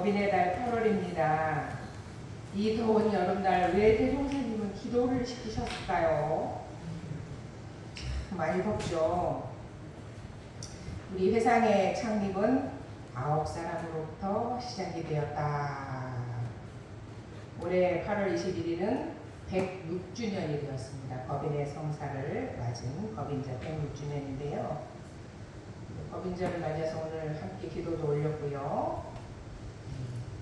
법인의 달 8월입니다. 이 더운 여름날 왜 대종사님은 기도를 시키셨을까요? 참 많이 덥죠. 우리 회상의 창립은 9사람으로부터 시작이 되었다. 올해 8월 21일은 106주년이 되었습니다. 법인의 성사를 맞은 법인자 106주년인데요. 법인자를 맞아서 오늘 함께 기도도 올렸고요.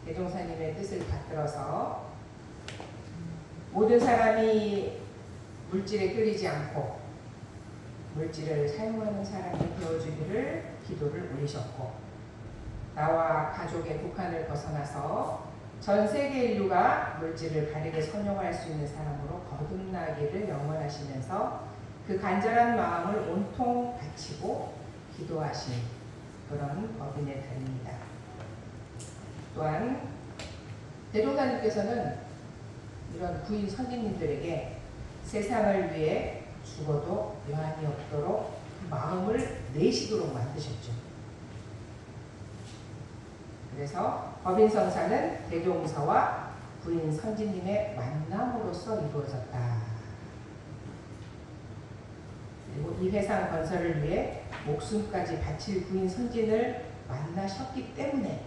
대종사님의 뜻을 받들어서 모든 사람이 물질에 끌리지 않고 물질을 사용하는 사람이 되어주기를 기도를 올리셨고, 나와 가족의 국한을 벗어나서 전 세계 인류가 물질을 바르게 선용할 수 있는 사람으로 거듭나기를 영원하시면서 그 간절한 마음을 온통 바치고 기도하신 그런 법인의 달입니다. 또한 대종사님께서는 이런 부인 선진님들에게 세상을 위해 죽어도 여한이 없도록 그 마음을 내시도록 만드셨죠. 그래서 법인성사는 대종사와 부인 선진님의 만남으로서 이루어졌다. 그리고 이 회상 건설을 위해 목숨까지 바칠 부인 선진을 만나셨기 때문에,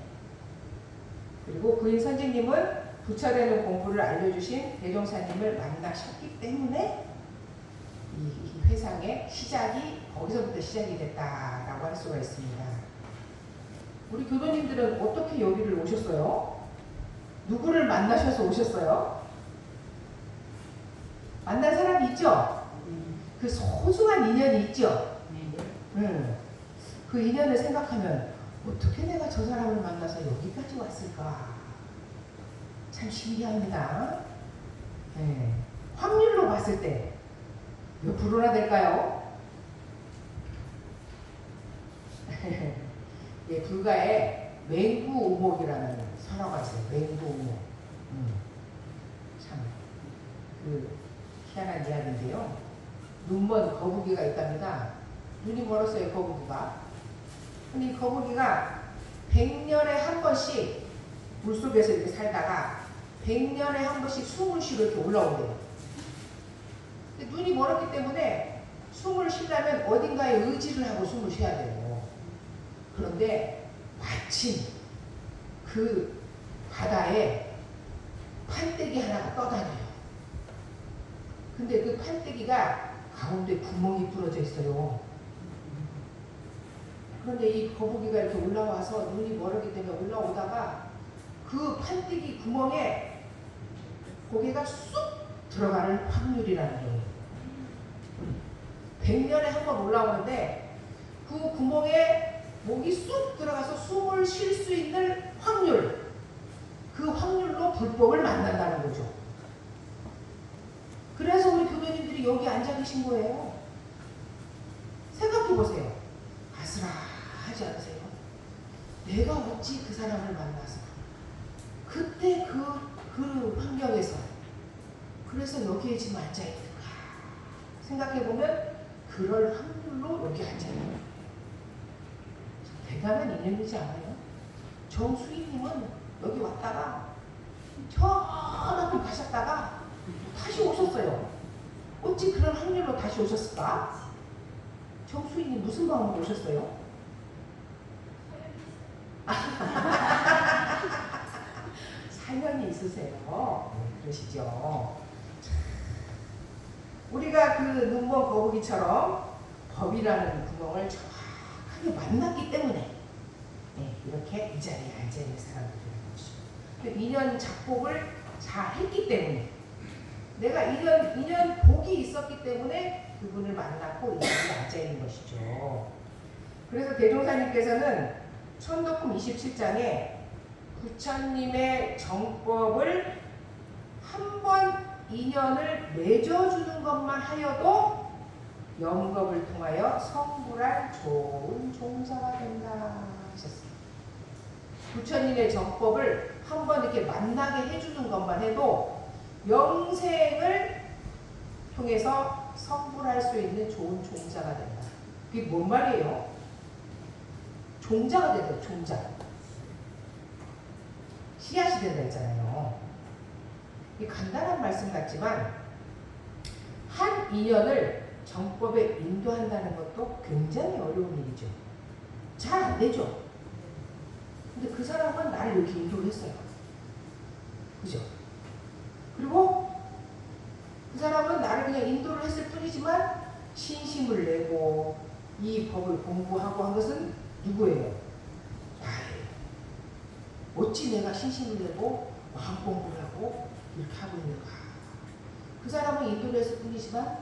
그리고 부인 선진님은 부처되는 공부를 알려주신 대종사님을 만나셨기 때문에 이 회상의 시작이 거기서부터 시작이 됐다라고 할 수가 있습니다. 우리 교도님들은 어떻게 여기를 오셨어요? 누구를 만나셔서 오셨어요? 만난 사람이 있죠? 그 소중한 인연이 있죠? 그 인연을 생각하면 어떻게 내가 저 사람을 만나서 여기까지 왔을까? 참 신기합니다. 네. 확률로 봤을 때 몇 프로나 될까요? 예, 불가에 맹구오목이라는 선어가 있어요. 맹구오목. 참 그 희한한 이야기인데요. 눈먼 거북이가 있답니다. 눈이 멀었어요, 거북이가. 근데 이 거북이가 100년에 한 번씩 물속에서 이렇게 살다가 100년에 한 번씩 숨을 쉬러 이렇게 올라온대요. 근데 눈이 멀었기 때문에 숨을 쉬려면 어딘가에 의지를 하고 숨을 쉬어야 돼요. 그런데 마침 그 바다에 판때기 하나가 떠다녀요. 근데 그 판때기가 가운데 구멍이 뚫어져 있어요. 그런데 이 거북이가 이렇게 올라와서 눈이 멀었기 때문에 올라오다가 그 판때기 구멍에 고개가 쑥 들어가는 확률이라는 거예요. 100년에 한 번 올라오는데 그 구멍에 목이 쑥 들어가서 숨을 쉴 수 있는 확률, 그 확률로 불법을 만난다는 거죠. 그래서 우리 교도님들이 여기 앉아 계신 거예요. 생각해 보세요. 아슬아하지 않으세요? 내가 어찌 그 사람을 만나서 그때 그 환경에서 그래서 여기에 지금 앉아있는가 생각해보면 그럴 확률로 여기 앉아있는 대단한 인연이지 않아요? 정수희님은 여기 왔다가 저만큼 가셨다가 다시 오셨어요. 어찌 그런 확률로 다시 오셨을까? 정수희님 무슨 마음으로 오셨어요? 사연이 있으세요. 그러시죠. 우리가 그 눈먼 거북이처럼 법이라는 구멍을 정확하게 만났기 때문에 이렇게 이 자리에 앉아있는 사람들이라는 것이죠. 인연 작복을 잘 했기 때문에, 내가 인연 복이 있었기 때문에 그분을 만났고 이 자리에 앉아있는 것이죠. 그래서 대종사님께서는 천덕품 27장에 부처님의 정법을 한 번 인연을 맺어주는 것만 하여도 영겁을 통하여 성불할 좋은 종사가 된다 하셨습니다. 부처님의 정법을 한 번 이렇게 만나게 해주는 것만 해도 영생을 통해서 성불할 수 있는 좋은 종자가 된다. 그게 뭔 말이에요? 종자가 되죠, 종자. 씨앗이 된다 했잖아요. 이 간단한 말씀 같지만 한 인연을 정법에 인도한다는 것도 굉장히 어려운 일이죠. 잘 안 되죠. 근데 그 사람은 나를 이렇게 인도를 했어요. 그죠? 그리고 그 사람은 나를 그냥 인도를 했을 뿐이지만 신심을 내고 이 법을 공부하고 한 것은 누구예요? 나예요. 어찌 내가 신심을 내고 마음 공부를 하고 이렇게 하고 있는가? 그 사람은 인도를 했을 뿐이지만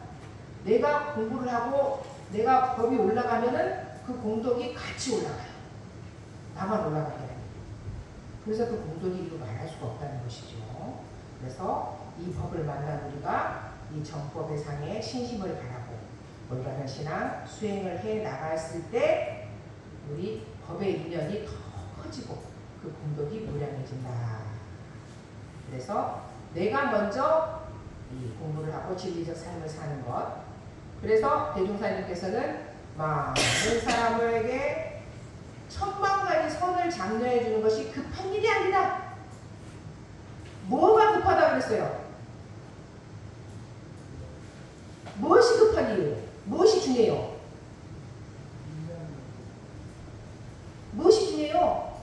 내가 공부를 하고 내가 법이 올라가면은 그 공덕이 같이 올라가요. 나만 올라가게 됩니다. 그래서 그 공덕이 이루 말할 수가 없다는 것이죠. 그래서 이 법을 만난 우리가 이 정법의 상에 신심을 바라고 올바른 신앙 수행을 해 나갔을 때 우리 법의 인연이 더 커지고 그 공덕이 무량해진다. 그래서 내가 먼저 이 공부를 하고 진리적 삶을 사는 것. 그래서 대종사님께서는 많은 사람에게 천만 가지 선을 장려해 주는 것이 급한 일이 아니다. 뭐가 급하다고 그랬어요? 무엇이 급한 일이에요? 무엇이 중요해요? 무엇이 중요해요?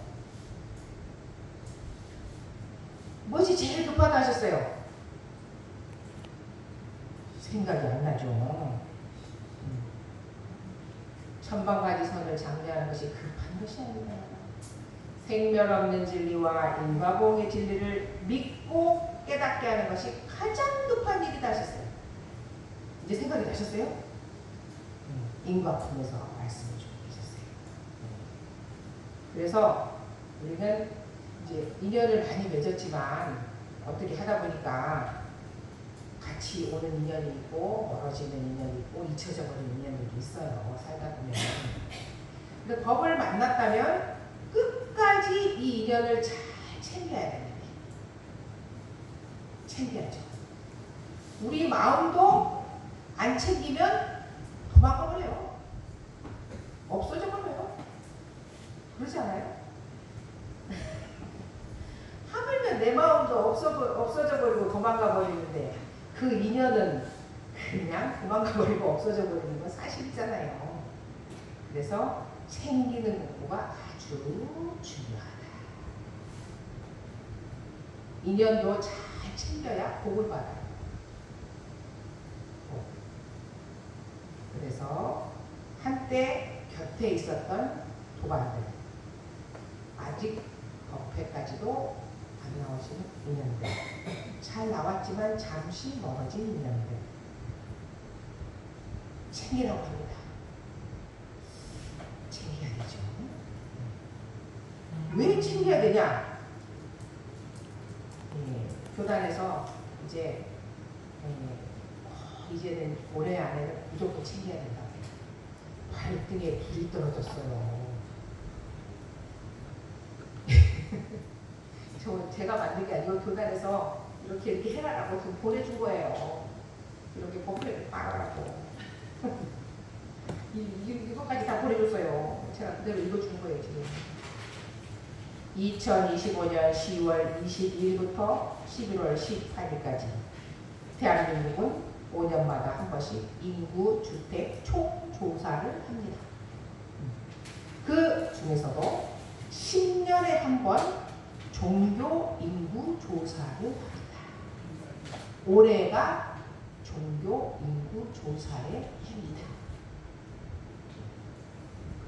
무엇이 제일 급하다 하셨어요? 생각이 안 나죠. 천방가지 선을 장려하는 것이 급한 것이 아니다. 생멸 없는 진리와 인과보응의 진리를 믿고 깨닫게 하는 것이 가장 급한 일이다 하셨어요. 이제 생각이 나셨어요? 인과품에서 말씀을 주고 계셨어요. 그래서 우리는 이제 인연을 많이 맺었지만 어떻게 하다 보니까 같이 오는 인연이 있고 멀어지는 인연이 있고 잊혀져 버리는 인연들이 있어요. 살다 보면. 근데 법을 만났다면 끝까지 이 인연을 잘 챙겨야 되는데 챙겨야죠. 우리 마음도 안 챙기면 도망가 버려요. 없어져 버려요. 그러지 않아요? 하물며 내 마음도 없어져 버리고 도망가 버리는데 그 인연은 그냥 도망가 버리고 없어져 버리는 건 사실이잖아요. 그래서 챙기는 공부가 아주 중요하다. 인연도 잘 챙겨야 복을 받아요. 그래서 한때 곁에 있었던 도반들 아직 법회까지도 안 나오시는 인연들 잘 나왔지만 잠시 멀어진 인연들 챙기라고 합니다. 챙겨야 되죠. 왜 챙겨야 되냐? 교단에서 이제는 올해 안에는 무조건 챙겨야 된다. 발등에 불이 떨어졌어요. 제가 만든 게 아니고 교단에서 이렇게 해라라고 좀 보내준 거예요. 이렇게 법회를 빨아라고. 이거까지 다 보내줬어요. 제가 그대로 읽어주는 거예요, 지금. 2025년 10월 22일부터 11월 18일까지 대한민국은 5년마다 한 번씩 인구주택 총조사를 합니다. 그 중에서도 10년에 한 번 종교 인구 조사를 합니다. 올해가 종교 인구 조사의 해입니다.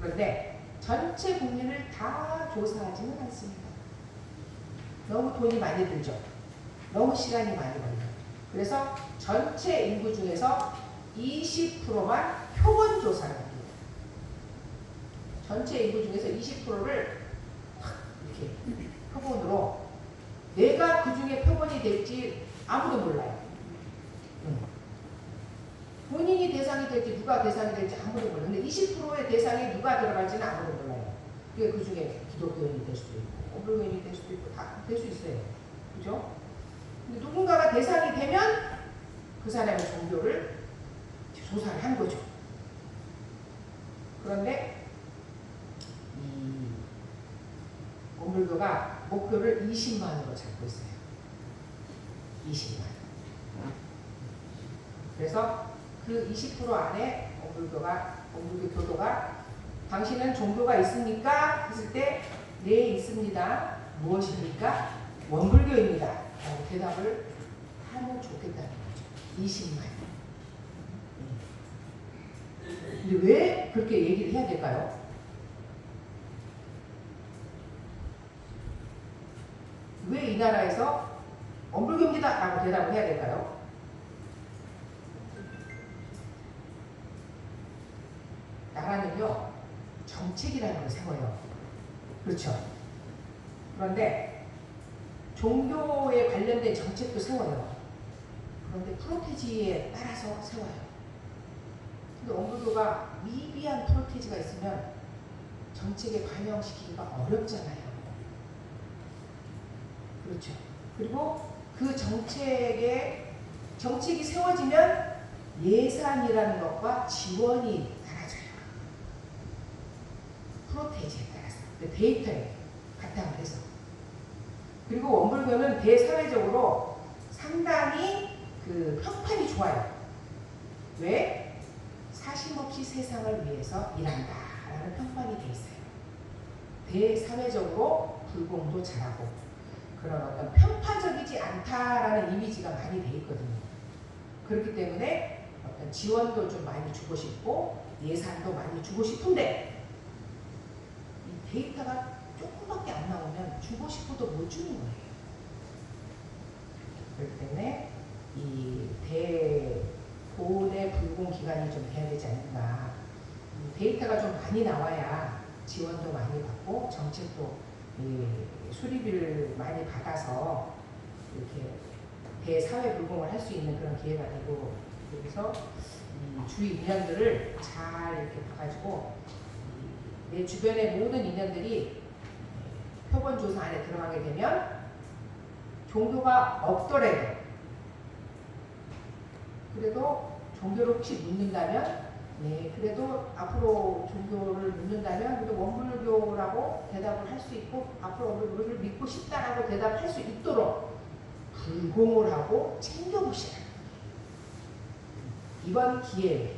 그런데 전체 국민을 다 조사하지는 않습니다. 너무 돈이 많이 들죠. 너무 시간이 많이 걸려요. 그래서 전체 인구 중에서 20%만 표본 조사를 합니다. 전체 인구 중에서 20%를 이렇게 표본으로 내가 그 중에 표본이 될지 아무도 몰라요. 본인이 대상이 될지 누가 대상이 될지 아무도 몰라요. 근데 20%의 대상에 누가 들어갈지는 아무도 몰라요. 그 중에 기독교인이 될 수도 있고 오불교인이 될 수도 있고 다 될 수 있어요. 그죠? 근데 누군가가 대상이 되면 그 사람의 종교를 조사를 한 거죠. 그런데 이 원불교가 목표를 20만으로 잡고 있어요. 20만. 그래서 그 20% 안에 원불교 교도가 당신은 종교가 있습니까? 했을 때 네, 있습니다. 무엇입니까? 원불교입니다. 라고 대답을 하면 좋겠다는 거죠. 20만. 근데 왜 그렇게 얘기를 해야 될까요? 왜 이 나라에서 원불교입니다. 라고 대답을 해야 될까요? 나라는요, 정책이라는 걸 세워요. 그렇죠? 그런데 종교에 관련된 정책도 세워요. 그런데 프로테지에 따라서 세워요. 근데 원불교가 미비한 프로테지가 있으면 정책에 반영시키기가 어렵잖아요. 그렇죠? 그리고 그 정책이 세워지면 예산이라는 것과 지원이 달라져요. 프로테이지에 따라서. 데이터에 바탕을 해서. 그리고 원불교는 대사회적으로 상당히 그 평판이 좋아요. 왜? 사심없이 세상을 위해서 일한다라는 평판이 돼 있어요. 대사회적으로 불공도 잘하고 그런 어떤 편파적이지 않다라는 이미지가 많이 돼 있거든요. 그렇기 때문에 어떤 지원도 좀 많이 주고 싶고 예산도 많이 주고 싶은데 이 데이터가 조금밖에 안 나오면 주고 싶어도 못 주는 거예요. 그렇기 때문에 이 대본의 불공 기간이 좀 돼야 되지 않는가. 데이터가 좀 많이 나와야 지원도 많이 받고 정책도 수리비를 많이 받아서 이렇게 대사회 불공을 할 수 있는 그런 기회가 되고, 여기서 주위 인연들을 잘 이렇게 봐가지고 내 주변의 모든 인연들이 표본조사 안에 들어가게 되면 종교가 없더라도 그래도 종교를 혹시 묻는다면 그래도 앞으로 종교를 묻는다면 그래도 원불교라고 대답을 할 수 있고 앞으로 원불교를 믿고 싶다라고 대답할 수 있도록 불공을 하고 챙겨보시라. 이번 기회에.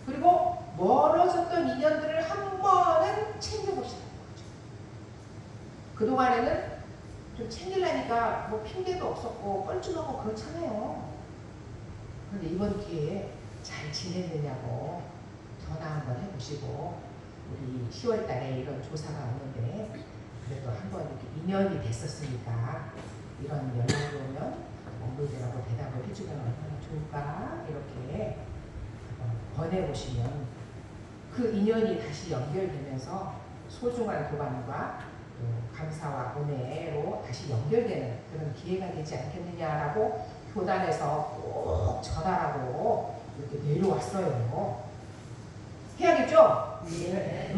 그리고 멀어졌던 인연들을 한 번은 챙겨보시라는 거죠. 그동안에는 좀 챙기려니까 뭐 핑계도 없었고 뻘쭘하고 그렇잖아요. 그런데 이번 기회에 잘 지냈느냐고 전화 한번 해보시고, 우리 10월 달에 이런 조사가 왔는데 그래도 한번 이렇게 인연이 됐었으니까 이런 연락이 오면 원불교라고 대답을 해주면 얼마나 좋을까 이렇게 권해보시면 그 인연이 다시 연결되면서 소중한 도반과 또 감사와 은혜로 다시 연결되는 그런 기회가 되지 않겠느냐라고 교단에서 꼭 전하라고 이렇게 내려왔어요. 해야겠죠? 네.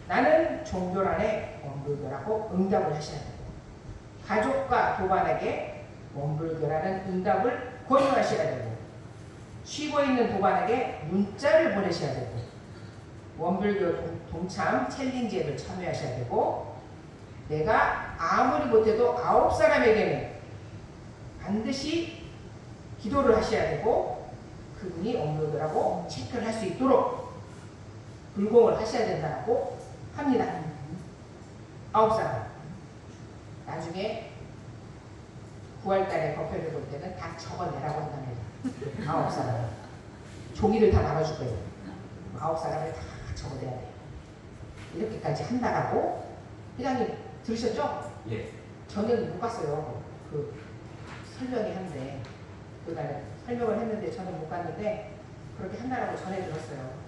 나는 종교란에 원불교라고 응답을 하셔야 되고, 가족과 도반에게 원불교라는 응답을 권유하셔야 되고, 쉬고 있는 도반에게 문자를 보내셔야 되고, 원불교 동참 챌린지에도 참여하셔야 되고, 내가 아무리 못해도 9사람에게는 반드시 기도를 하셔야 되고 그분이 원불교라고 체크를 할 수 있도록 불공을 하셔야 된다고 합니다. 9사람. 나중에 9월달에 법회를 볼 때는 다 적어내라고 한답니다. 9사람. 종이를 다 나눠줄 거예요. 9사람을 다 적어내야 돼요. 이렇게까지 한다라고. 회장님 들으셨죠? 예. 저는 못 갔어요. 그 설명이 한데 그날 설명을 했는데 저는 못 갔는데 그렇게 한다라고 전해 들었어요.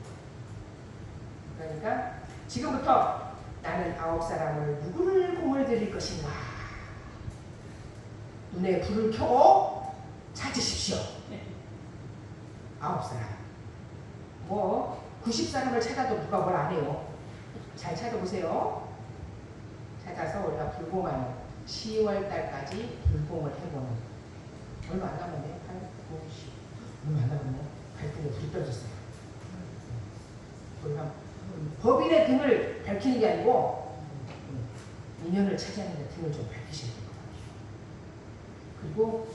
그러니까 지금부터 나는 9사람을 누구를 공을 드릴 것인가. 눈에 불을 켜고 찾으십시오. 9사람. 뭐 90사람을 찾아도 누가 뭘 안 해요. 잘 찾아보세요. 찾아서 우리가 불공하는 10월달까지 불공을 해보는. 얼마 안 남았네. 8, 9, 10. 얼마 안 남았네. 발등에 불이 떨어졌어요. 우리가 법인의 등을 밝히는 게 아니고 인연을 차지하는 데 등을 좀 밝히시는 것 같아요. 그리고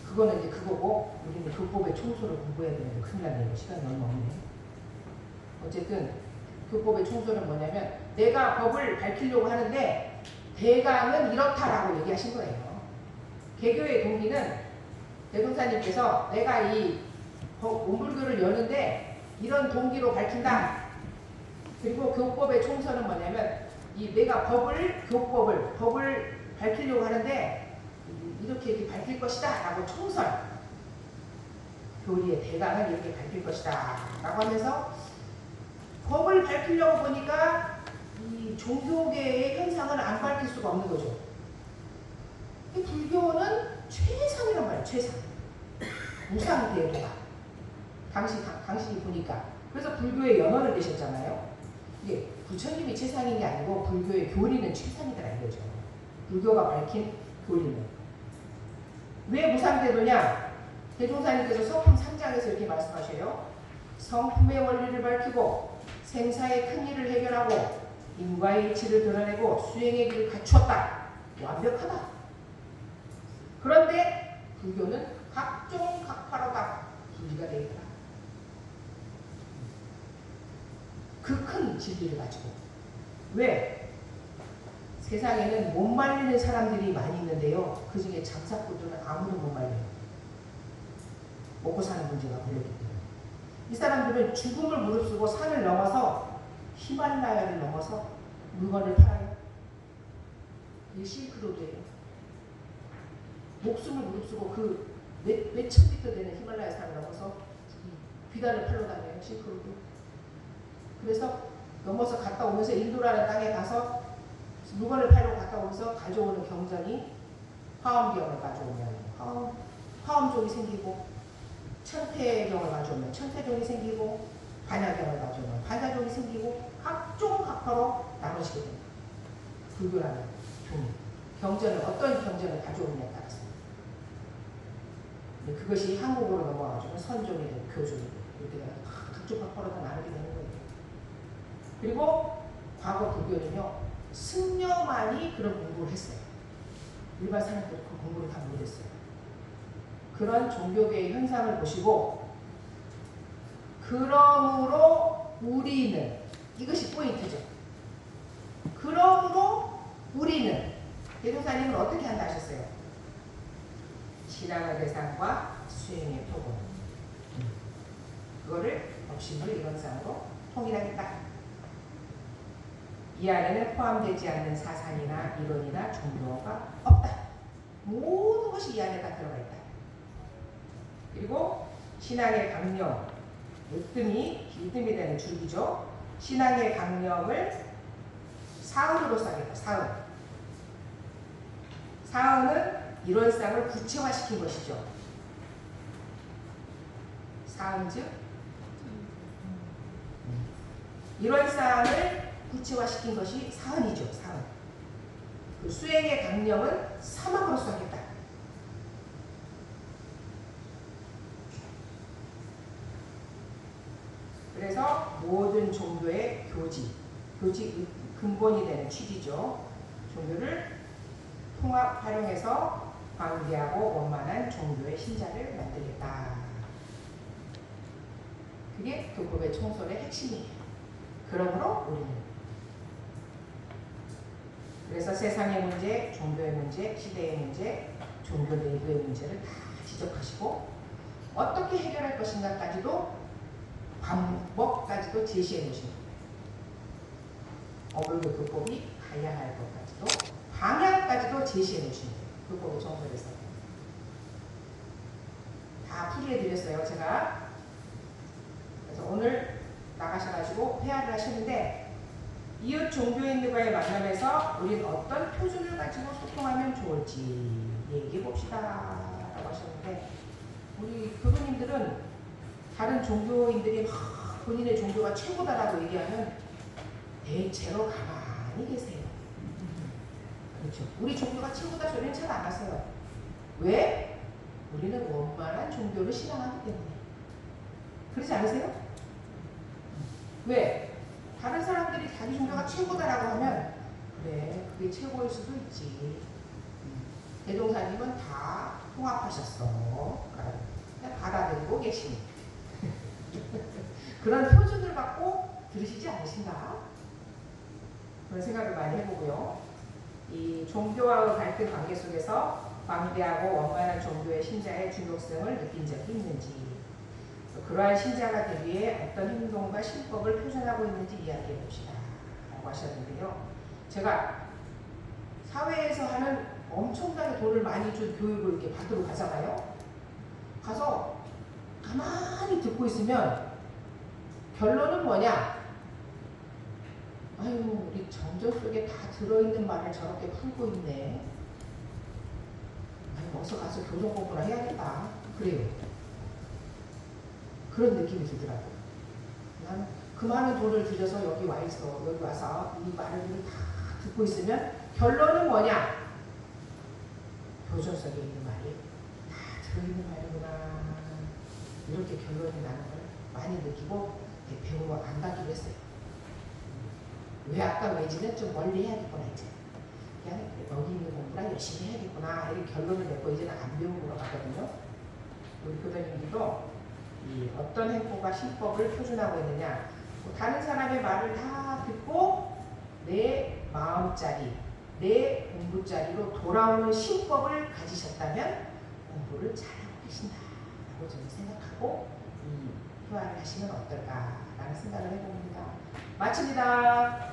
그거는 이제 그거고 우리는 교법의 총소를 공부해야 되는데 큰일 났네요. 시간이 얼마 없네. 어쨌든 교법의 총소는 뭐냐면 내가 법을 밝히려고 하는데 대강은 이렇다라고 얘기하신 거예요. 개교의 동기는 대동사님께서 내가 이 온불교를 여는데 이런 동기로 밝힌다. 그리고 교법의 총서는 뭐냐면 이 내가 법을 밝히려고 하는데 이렇게 밝힐 것이다 라고 총설 교리의 대강을 이렇게 밝힐 것이다 라고 하면서 법을 밝히려고 보니까 이 종교계의 현상을 안 밝힐 수가 없는 거죠. 이 불교는 최상이란 말이에요. 최상. 무상대도가 당시 보니까 그래서 불교의 연원을 내셨잖아요. 이게 부처님이 최상인 게 아니고 불교의 교리는 최상이다 이거죠. 불교가 밝힌 교리는 왜 무상대도냐? 대종사님께서 성품 3장에서 이렇게 말씀하셔요. 성품의 원리를 밝히고 생사의 큰 일을 해결하고 인과의 이치를 드러내고 수행의 길을 갖추었다. 완벽하다. 그런데 불교는 각종 각파로 다 분리가 되어 있다. 그 큰 진리를 가지고. 왜? 세상에는 못 말리는 사람들이 많이 있는데요. 그 중에 장사꾼들은 아무도 못 말려요. 먹고 사는 문제가 걸렸기 때문에. 이 사람들은 죽음을 무릅쓰고 산을 넘어서 히말라야를 넘어서 물건을 팔아요. 이게 실크로드예요. 목숨을 무릅쓰고 그 몇천 미터 되는 히말라야 산을 넘어서 비단을 팔러 다녀요. 실크로드. 그래서 넘어서 갔다 오면서 인도라는 땅에 가서 물건을 팔러 갔다 오면서 가져오는 경전이 화엄경을 가져오면 화엄종이 생기고 천태경을 가져오면 천태종이 생기고 반야경을 가져오면 반야종이 생기고 각종 각파로 나누시게 됩니다. 불교라는 종이. 경전을 어떤 경전을 가져오느냐에 따라서 그것이 한국으로 넘어가가지고 선종이든 교종이든 이렇게 각종 각파로 다 나누게 되는 거예요. 그리고 과거 불교는요. 승려만이 그런 공부를 했어요. 일반 사람들은 그 공부를 다 못했어요. 그런 종교계의 현상을 보시고 그러므로 우리는 이것이 포인트죠. 그러므로 우리는 대종사님은 어떻게 한다 하셨어요? 신앙의 대상과 수행의 표본 그거를 업신을 이론상으로 통일하겠다. 이 안에는 포함되지 않는 사상이나 이론이나 종교가 없다. 모든 것이 이 안에 다 들어가 있다. 그리고 신앙의 강령, 길뜸이 되는 줄기죠. 신앙의 강령을 사은으로서 하겠다. 사은은 이론상을 구체화시킨 것이죠. 사은 즉 이론상을 구체화시킨 것이 사은이죠. 사은. 그 수행의 강령은 사막으로서 하겠다. 그래서 모든 종교의 교지 근본이 되는 취지죠. 종교를 통합 활용해서 광대하고 원만한 종교의 신자를 만들겠다. 그게 교법의 총설의 핵심이에요. 그러므로 우리는 그래서 세상의 문제, 종교의 문제, 시대의 문제, 종교 내부의 문제를 다 지적하시고 어떻게 해결할 것인가까지도 방법까지도 제시해 놓으십니다. 어불교 교법이 가야 할 것까지도 방향까지도 제시해 놓으십니다. 교법의 총설에서 다 풀이해 드렸어요. 제가 그래서 오늘 나가셔가지고 회화를 하시는데 이웃 종교인들과의 만남에서 우린 어떤 표준을 가지고 소통하면 좋을지 얘기해 봅시다 라고 하셨는데 우리 교수님들은 다른 종교인들이 본인의 종교가 최고다라고 얘기하면 대체로 가만히 계세요. 그렇죠. 우리 종교가 최고다 소리는 잘 안 하세요. 왜? 우리는 원만한 종교를 신앙하기 때문에. 그렇지 않으세요? 왜? 다른 사람들이 자기 종교가 최고다라고 하면 그래 그게 최고일 수도 있지. 대종사님은 다 통합하셨어. 그냥 받아들이고 계시니. 그런 표준을 갖고 들으시지 않으신가? 그런 생각을 많이 해보고요. 이 종교와의 갈등 관계 속에서 광대하고 원만한 종교의 신자의 중독성을 느낀 적이 있는지, 그러한 신자가 되기 위해 어떤 행동과 신법을 표현하고 있는지 이야기해 봅시다 라고 하셨는데요. 제가 사회에서 하는 엄청나게 돈을 많이 준 교육을 이렇게 받으러 가잖아요. 가서 가만히 듣고 있으면 결론은 뭐냐? 아유, 우리 정조 속에 다 들어있는 말을 저렇게 풀고 있네. 아유, 어서 가서 교정 공부나 해야겠다. 그래요. 그런 느낌이 들더라고요. 나는 그 많은 돈을 들여서 여기 와 있어. 여기 와서 이 말을 다 듣고 있으면 결론은 뭐냐? 교정 속에 있는 말이 다 들어있는 말이구나. 이렇게 결론이 나는 걸 많이 느끼고 배우러 안 가기로 했어요. 왜 아까 외지는 좀 멀리 해야겠구나 이제. 그냥 여기 있는 공부랑 열심히 해야겠구나 이렇게 결론을 내고 이제는 안 배우러 가거든요. 우리 교장님들도 이 어떤 행보가 신법을 표준하고 있느냐, 다른 사람의 말을 다 듣고 내 마음자리, 내 공부자리로 돌아오는 신법을 가지셨다면 공부를 잘하고 계신다라고 저는 생각하고 이 회화를 하시면 어떨까라는 생각을 해봅니다. 마칩니다.